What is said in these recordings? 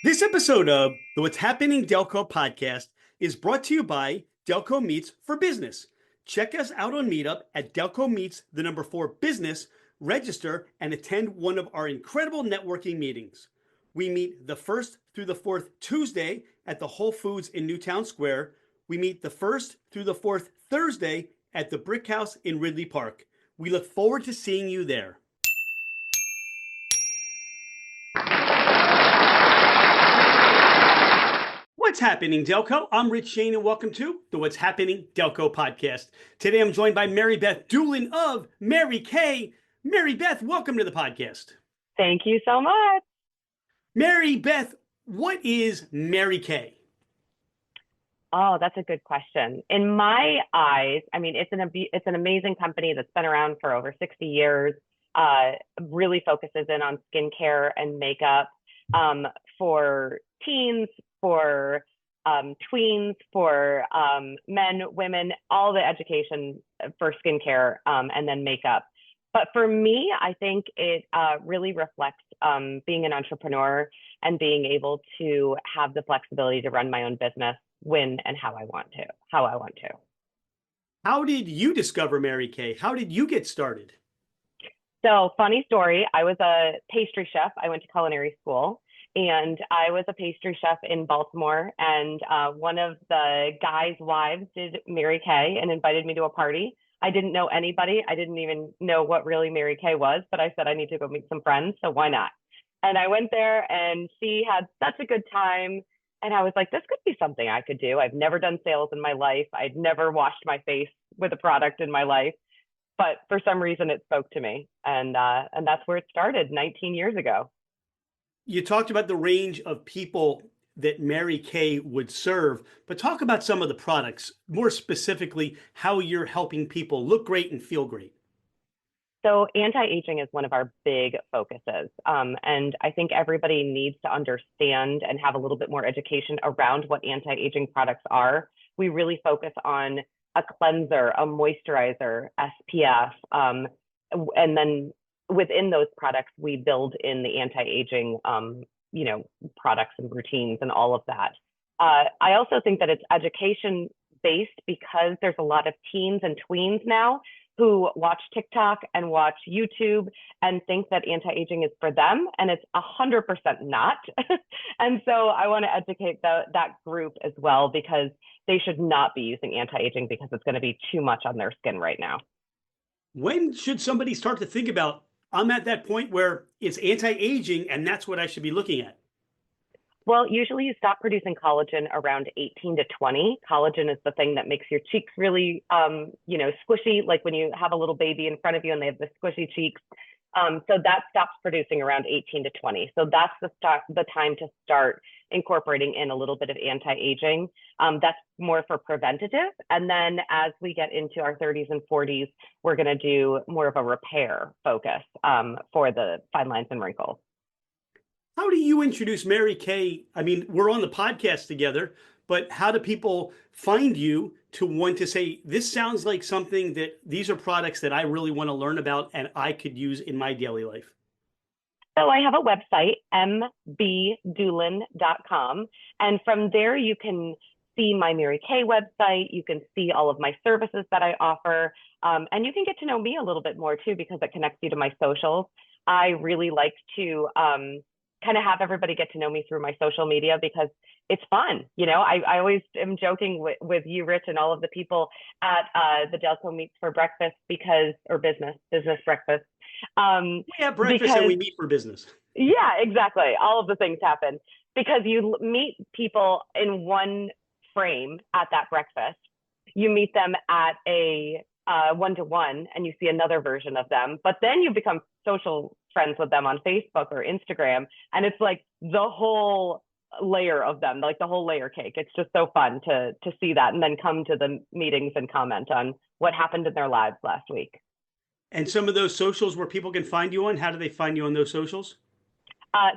This episode of the What's Happening Delco podcast is brought to you by Delco Meets for Business. Check us out on Meetup at Delco Meets, the number 4 business, register, and attend one of our incredible networking meetings. We meet the 1st through the 4th Tuesday at the Whole Foods in Newtown Square. We meet the 1st through the 4th Thursday at the Brick House in Ridley Park. We look forward to seeing you there. What's happening, Delco? I'm Rich Shane, and welcome to the What's Happening Delco podcast. Today, I'm joined by Mary Beth Dulin of Mary Kay. Mary Beth, welcome to the podcast. Thank you so much. Mary Beth, what is Mary Kay? Oh, that's a good question. In my eyes, I mean, it's an amazing company that's been around for over 60 years. Really focuses in on skincare and makeup for teens, for tweens, for men, women, all the education for skincare and then makeup. But for me, I think it really reflects being an entrepreneur and being able to have the flexibility to run my own business when and how I want to. How did you discover Mary Kay? How did you get started? So, funny story, I was a pastry chef. I went to culinary school. And I was a pastry chef in Baltimore, and one of the guys' wives did Mary Kay and invited me to a party. I didn't know anybody. I didn't even know what really Mary Kay was, but I said I need to go meet some friends, so why not? And I went there, and she had such a good time. And I was like, this could be something I could do. I've never done sales in my life. I'd never washed my face with a product in my life. But for some reason, it spoke to me. And that's where it started 19 years ago. You talked about the range of people that Mary Kay would serve, but talk about some of the products, more specifically, how you're helping people look great and feel great. So anti-aging is one of our big focuses. And I think everybody needs to understand and have a little bit more education around what anti-aging products are. We really focus on a cleanser, a moisturizer, SPF, and then within those products, we build in the anti-aging, products and routines and all of that. I also think that it's education based because there's a lot of teens and tweens now who watch TikTok and watch YouTube and think that anti-aging is for them, and it's 100% not. And so I want to educate that group as well, because they should not be using anti-aging because it's going to be too much on their skin right now. When should somebody start to think about, I'm at that point where it's anti-aging and that's what I should be looking at? Well, usually you stop producing collagen around 18 to 20. Collagen is the thing that makes your cheeks really, squishy, like when you have a little baby in front of you and they have the squishy cheeks. So that stops producing around 18 to 20. So that's the time to start incorporating in a little bit of anti-aging. That's more for preventative. And then as we get into our 30s and 40s, we're going to do more of a repair focus for the fine lines and wrinkles. How do you introduce Mary Kay? I mean, we're on the podcast together, but how do people find you to want to say, this sounds like something that these are products that I really want to learn about and I could use in my daily life? So I have a website, mbdulin.com. And from there, you can see my Mary Kay website. You can see all of my services that I offer. And you can get to know me a little bit more too, because it connects you to my socials. I really like to kind of have everybody get to know me through my social media because it's fun. I always am joking with you, Rich, and all of the people at the Delco Meets for breakfast or business breakfast. Breakfast and we meet for business. Yeah, exactly. All of the things happen because you meet people in one frame at that breakfast. You meet them at a one-to-one and you see another version of them, but then you become social friends with them on Facebook or Instagram. And it's like the whole layer of them, like the whole layer cake. It's just so fun to see that and then come to the meetings and comment on what happened in their lives last week. And some of those socials where people can find you on, how do they find you on those socials?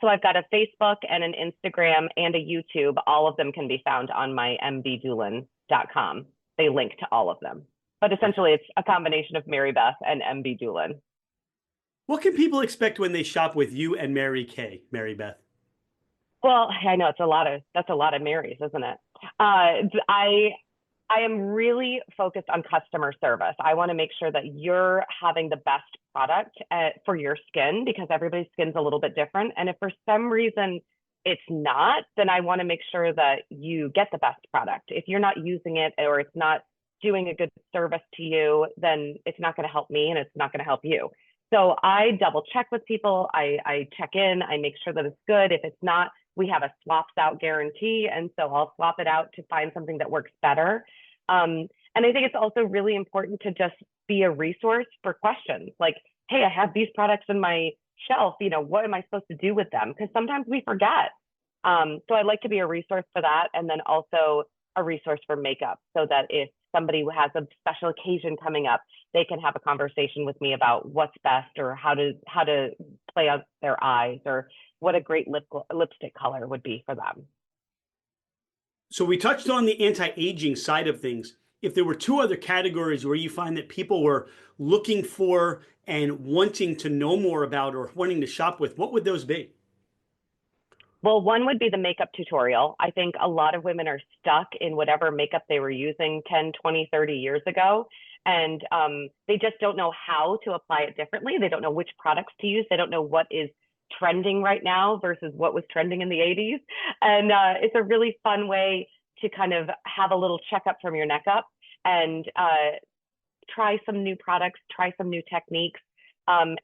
So I've got a Facebook and an Instagram and a YouTube. All of them can be found on my mbdulin.com. They link to all of them. But essentially, it's a combination of Mary Beth and MB Dulin. What can people expect when they shop with you and Mary Kay, Mary Beth? Well, I know that's a lot of Marys, isn't it? I am really focused on customer service. I want to make sure that you're having the best product for your skin because everybody's skin's a little bit different. And if for some reason it's not, then I want to make sure that you get the best product. If you're not using it or it's not doing a good service to you, then it's not going to help me and it's not going to help you. So I double check with people. I check in, I make sure that it's good. If it's not, we have a swaps out guarantee. And so I'll swap it out to find something that works better. And I think it's also really important to just be a resource for questions like, hey, I have these products in my shelf, what am I supposed to do with them? Because sometimes we forget. So I'd like to be a resource for that. And then also a resource for makeup so that if somebody has a special occasion coming up, they can have a conversation with me about what's best or how to play out their eyes or what a great lipstick color would be for them. So we touched on the anti-aging side of things. If there were two other categories where you find that people were looking for and wanting to know more about or wanting to shop with, what would those be? Well, one would be the makeup tutorial. I think a lot of women are stuck in whatever makeup they were using 10, 20, 30 years ago. And they just don't know how to apply it differently. They don't know which products to use. They don't know what is trending right now versus what was trending in the 80s. And it's a really fun way to kind of have a little checkup from your neck up and try some new products, try some new techniques.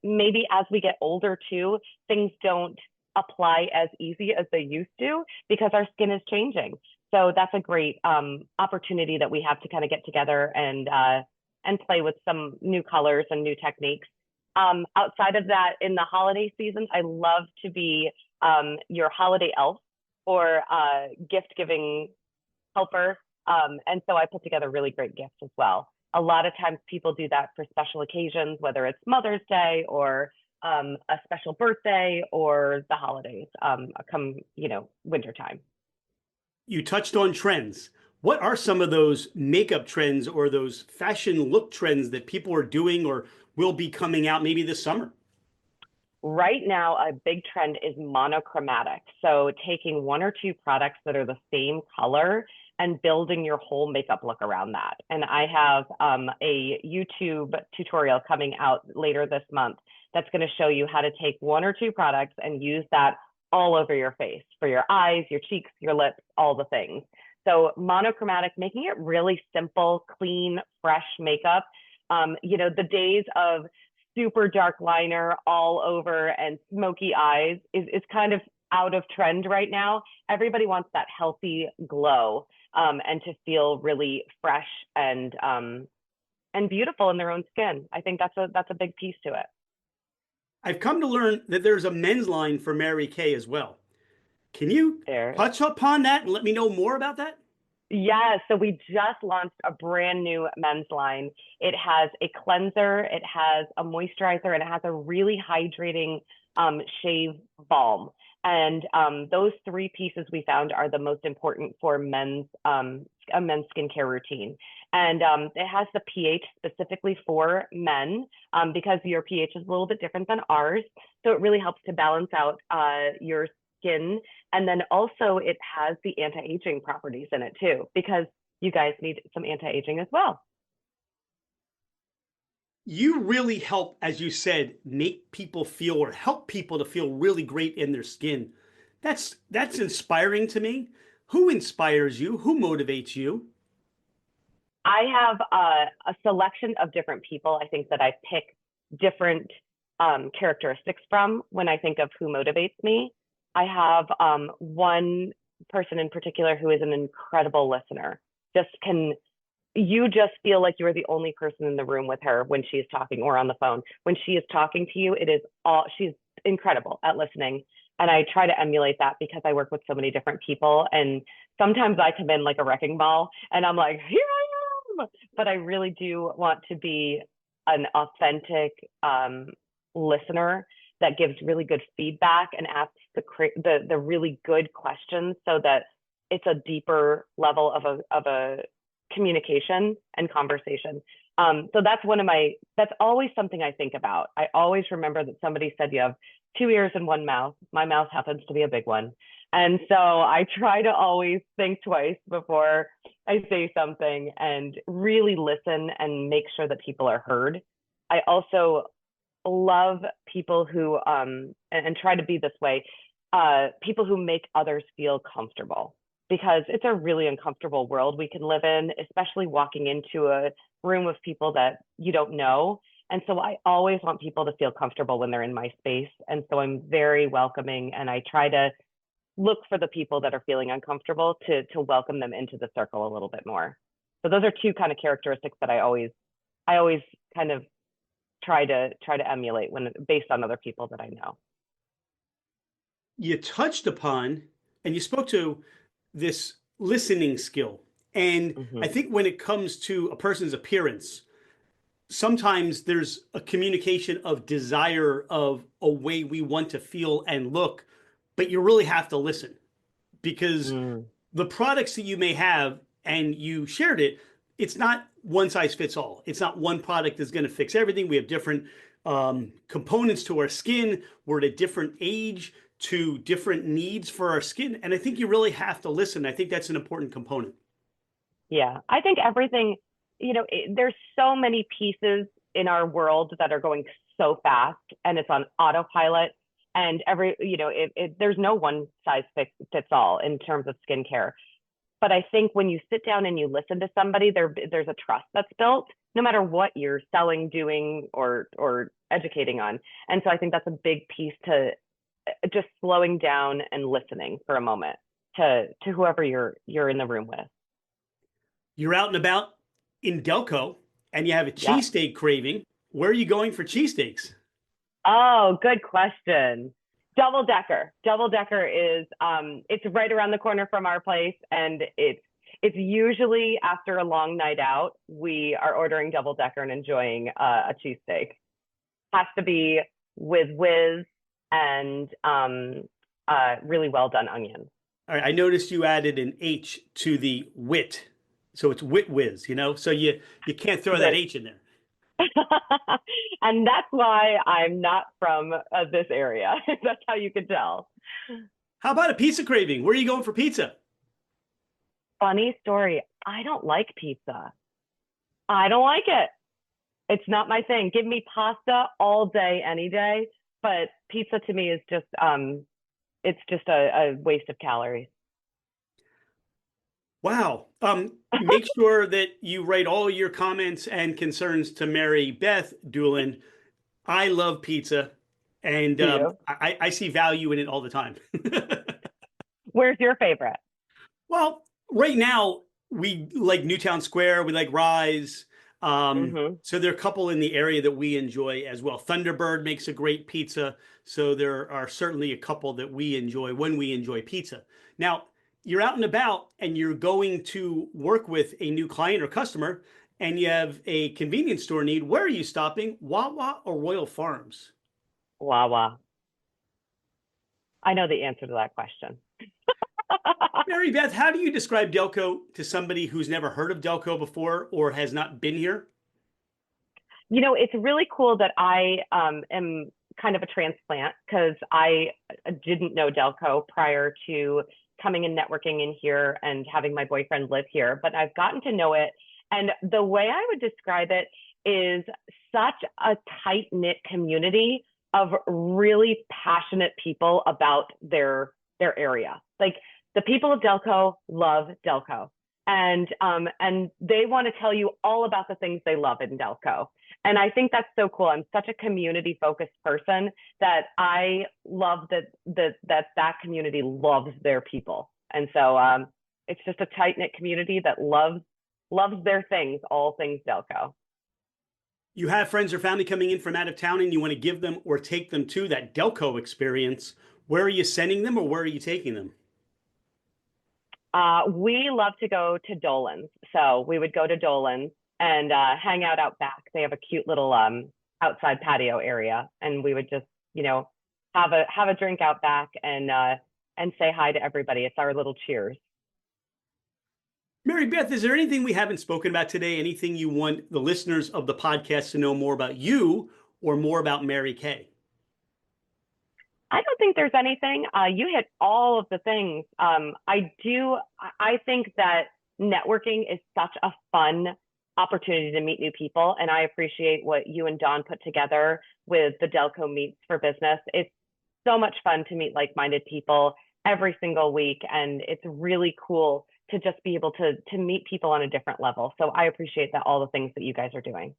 Maybe as we get older too, things don't apply as easy as they used to because our skin is changing. So that's a great opportunity that we have to kind of get together and play with some new colors and new techniques. Outside of that, in the holiday seasons, I love to be your holiday elf or gift giving helper. And so I put together really great gifts as well. A lot of times people do that for special occasions, whether it's Mother's Day or a special birthday or the holidays come, wintertime. You touched on trends. What are some of those makeup trends or those fashion look trends that people are doing or will be coming out maybe this summer? Right now, a big trend is monochromatic. So taking one or two products that are the same color and building your whole makeup look around that. And I have a YouTube tutorial coming out later this month that's going to show you how to take one or two products and use that all over your face for your eyes, your cheeks, your lips, all the things. So monochromatic, making it really simple, clean, fresh makeup. The days of super dark liner all over and smoky eyes is kind of out of trend right now. Everybody wants that healthy glow and to feel really fresh and beautiful in their own skin. I think that's a big piece to it. I've come to learn that there's a men's line for Mary Kay as well. Can you touch upon that and let me know more about that? Yeah, so we just launched a brand new men's line. It has a cleanser, it has a moisturizer, and it has a really hydrating shave balm. And those three pieces we found are the most important for a men's skincare routine. And it has the pH specifically for men because your pH is a little bit different than ours. So it really helps to balance out your skin. And then also it has the anti-aging properties in it too, because you guys need some anti-aging as well. You really help, as you said, make people feel or help people to feel really great in their skin. That's inspiring to me. Who inspires you? Who motivates you? I have a selection of different people. I think that I pick different characteristics from when I think of who motivates me. I have one person in particular who is an incredible listener. You just feel like you're the only person in the room with her when she is talking or on the phone. When she is talking to you, she's incredible at listening. And I try to emulate that because I work with so many different people. And sometimes I come in like a wrecking ball and I'm like, here I am. But I really do want to be an authentic listener that gives really good feedback and asks the really good questions so that it's a deeper level of a communication and conversation. So that's always something I think about. I always remember that somebody said you have two ears and one mouth. My mouth happens to be a big one. And so I try to always think twice before I say something and really listen and make sure that people are heard. I also love people who, and try to be this way, people who make others feel comfortable, because it's a really uncomfortable world we can live in, especially walking into a room of people that you don't know. And so I always want people to feel comfortable when they're in my space. And so I'm very welcoming, and I try to look for the people that are feeling uncomfortable to welcome them into the circle a little bit more. So those are two kind of characteristics that I always kind of try to emulate when based on other people that I know. You touched upon and you spoke to this listening skill. And I Mm-hmm. think when it comes to a person's appearance, sometimes there's a communication of desire of a way we want to feel and look, but you really have to listen because Mm. the products that you may have, and you shared it, it's not one size fits all. It's not one product that's going to fix everything. We have different components to our skin. We're at a different age to different needs for our skin. And I think you really have to listen. I think that's an important component. Yeah, I think everything, there's so many pieces in our world that are going so fast, and it's on autopilot. And there's no one size fits all in terms of skincare. But I think when you sit down and you listen to somebody, there's a trust that's built, no matter what you're selling, doing, or educating on. And so I think that's a big piece to just slowing down and listening for a moment to whoever you're in the room with. You're out and about in Delco and you have a Yeah. cheesesteak craving. Where are you going for cheesesteaks? Oh, good question. Double decker. Double decker is it's right around the corner from our place, and it's usually after a long night out, we are ordering double decker and enjoying a cheesesteak. Has to be with whiz and really well done onions. All right, I noticed you added an H to the wit. So it's wit whiz, you know? So you can't throw that But H in there. and that's why I'm not from this area. That's how you can tell. How about a pizza craving? Where are you going for pizza? Funny story. I don't like pizza. I don't like it. It's not my thing. Give me pasta all day, any day. But pizza to me is just it's just a waste of calories. Wow. Make sure that you write all your comments and concerns to Mary Beth Dulin. I love pizza, and Do you? I see value in it all the time. Where's your favorite? Well, right now we like Newtown Square, we like Rise. Mm-hmm. So there are a couple in the area that we enjoy as well. Thunderbird makes a great pizza. So there are certainly a couple that we enjoy when we enjoy pizza. Now, you're out and about and you're going to work with a new client or customer and you have a convenience store need. Where are you stopping? Wawa or Royal Farms? Wawa. I know the answer to that question. Mary Beth, how do you describe Delco to somebody who's never heard of Delco before or has not been here? It's really cool that I am kind of a transplant, because I didn't know Delco prior to coming and networking in here and having my boyfriend live here, but I've gotten to know it. And the way I would describe it is such a tight knit community of really passionate people about their area. Like, the people of Delco love Delco, and they want to tell you all about the things they love in Delco. And I think that's so cool. I'm such a community focused person that I love that community loves their people. And so it's just a tight knit community that loves their things, all things Delco. You have friends or family coming in from out of town and you want to give them or take them to that Delco experience. Where are you sending them or where are you taking them? We love to go to Dulin. So we would go to Dulin and hang out back. They have a cute little outside patio area, and we would just, have a drink out back and say hi to everybody. It's our little cheers. Mary Beth, is there anything we haven't spoken about today? Anything you want the listeners of the podcast to know more about you or more about Mary Kay? I don't think there's anything. You hit all of the things. I think that networking is such a fun opportunity to meet new people. And I appreciate what you and Dawn put together with the Delco Meets for Business. It's so much fun to meet like-minded people every single week. And it's really cool to just be able to meet people on a different level. So I appreciate that, all the things that you guys are doing.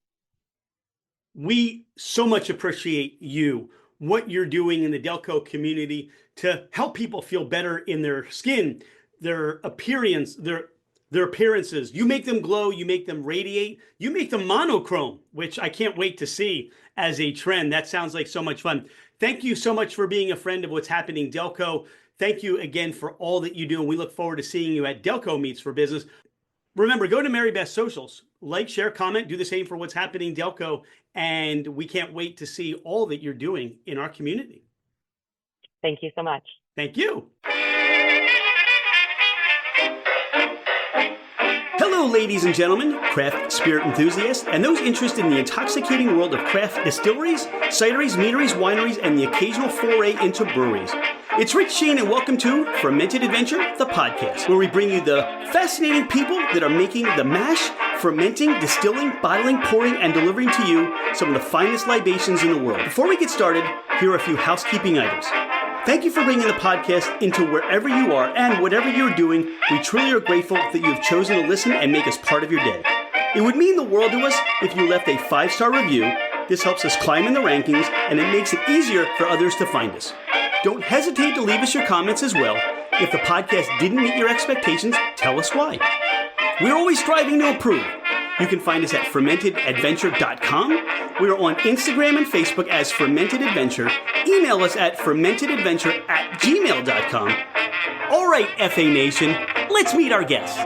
We so much appreciate you, what you're doing in the Delco community to help people feel better in their skin, their appearance, their appearances. You make them glow, you make them radiate, you make them monochrome, which I can't wait to see as a trend. That sounds like so much fun. Thank you so much for being a friend of What's Happening Delco. Thank you again for all that you do, and we look forward to seeing you at Delco Meets for Business. Remember, go to Mary Beth socials, like, share, comment, do the same for What's Happening Delco, and we can't wait to see all that you're doing in our community. Thank you so much. Thank you. Hello, ladies and gentlemen, craft spirit enthusiasts, and those interested in the intoxicating world of craft distilleries, cideries, meaderies, wineries, and the occasional foray into breweries. It's Rich Shane, and welcome to Fermented Adventure, the podcast, where we bring you the fascinating people that are making the mash, fermenting, distilling, bottling, pouring, and delivering to you some of the finest libations in the world. Before we get started, here are a few housekeeping items. Thank you for bringing the podcast into wherever you are, and whatever you're doing, we truly are grateful that you have chosen to listen and make us part of your day. It would mean the world to us if you left a 5-star review. This helps us climb in the rankings, and it makes it easier for others to find us. Don't hesitate to leave us your comments as well. If the podcast didn't meet your expectations, tell us why. We're always striving to improve. You can find us at fermentedadventure.com. We are on Instagram and Facebook as Fermented Adventure. Email us at fermentedadventure@gmail.com. All right, FA Nation, let's meet our guests.